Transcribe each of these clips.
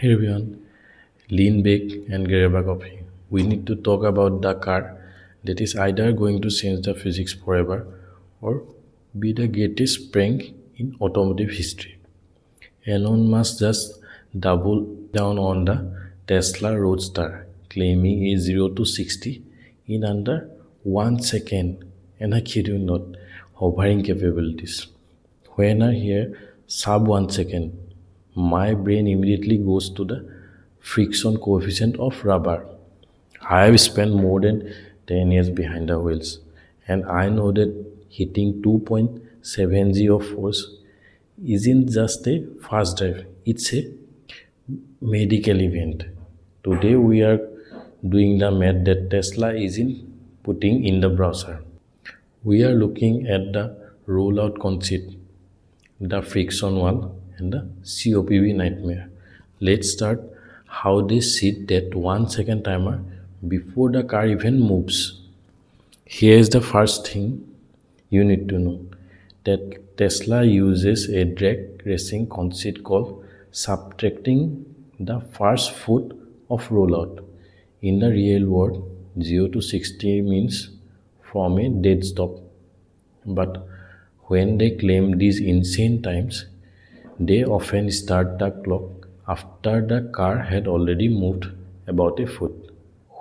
Hey everyone, lean back and grab a coffee. We need to talk about the car that is either going to change the physics forever or be the greatest prank in automotive history. Elon Musk just doubled down on the Tesla Roadster, claiming a 0 to 60 in under 1 second, and I kid you not, hovering capabilities. When I hear sub 1 second, my brain immediately goes to the friction coefficient of rubber. I have spent more than 10 years behind the wheels, and I know that hitting 2.7 g of force isn't just a fast drive, it's a medical event. Today we are doing the math that Tesla isn't putting in the browser. We are looking at the rollout conceit, the friction wall, and the COPV nightmare. Let's start how they set that 1 second timer before the car even moves. Here is the first thing you need to know that Tesla uses a drag racing conceit called subtracting the first foot of rollout. In the real world, 0 to 60 means from a dead stop. But when they claim these insane times, they often start the clock after the car had already moved about a foot.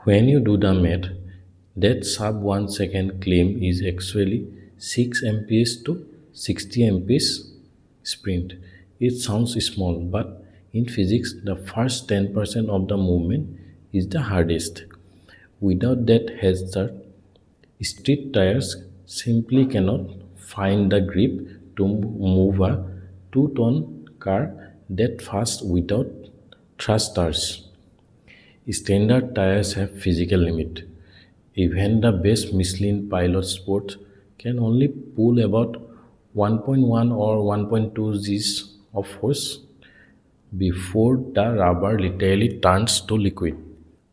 When you do the math, that sub 1 second claim is actually 6 mph to 60 mph sprint. It sounds small, but in physics, the first 10% of the movement is the hardest. Without that hazard, street tires simply cannot find the grip to move a 2-ton car that fast without thrusters. Standard tires have physical limit. Even the best Michelin pilot sports can only pull about 1.1 or 1.2 Gs of force before the rubber literally turns to liquid.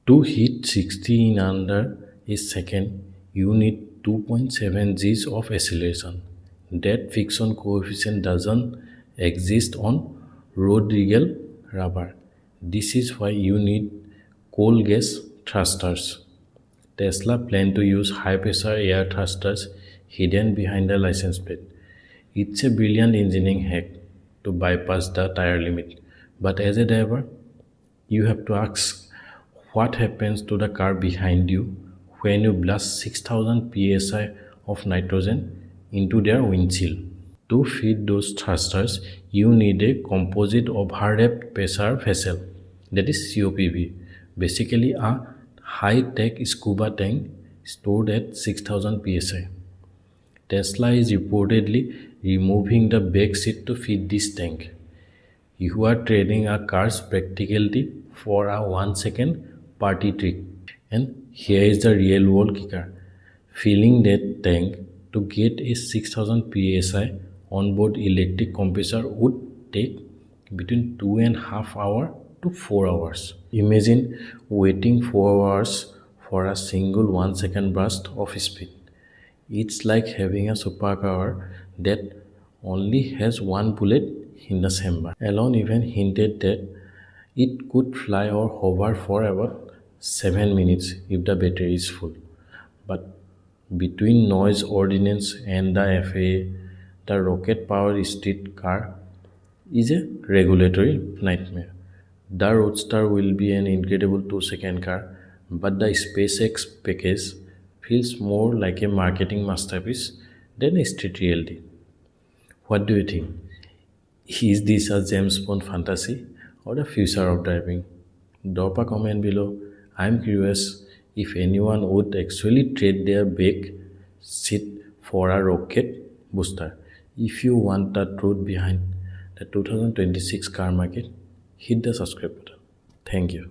To hit 60 in under a second, you need 2.7 Gs of acceleration. That friction coefficient doesn't exist on road regal rubber. This is why you need coal gas thrusters. Tesla plan to use high pressure air thrusters hidden behind the license plate. It's a brilliant engineering hack to bypass the tire limit. But as a driver, you have to ask what happens to the car behind you when you blast 6000 psi of nitrogen into their windshield. To feed those thrusters, you need a composite overwrapped pressure vessel, that is COPV, basically a high-tech scuba tank stored at 6000 psi. Tesla is reportedly removing the back seat to feed this tank. You are trading a car's practicality for a 1 second party trick. And here is the real world kicker. Filling that tank to get a 6000 psi onboard electric compressor would take between 2.5 hours to 4 hours. Imagine waiting 4 hours for a single 1 second burst of speed. It's like having a supercar that only has one bullet in the chamber. Elon even hinted that it could fly or hover for about 7 minutes if the battery is full. But between noise ordinance and the FAA, the rocket powered street car is a regulatory nightmare. The Roadster will be an incredible 2 second car, but the SpaceX package feels more like a marketing masterpiece than a street reality. What do you think? Is this a James Bond fantasy or the future of driving? Drop a comment below. I'm curious if anyone would actually trade their back seat for a rocket booster. If you want the truth behind the 2026 car market, hit the subscribe button. Thank you.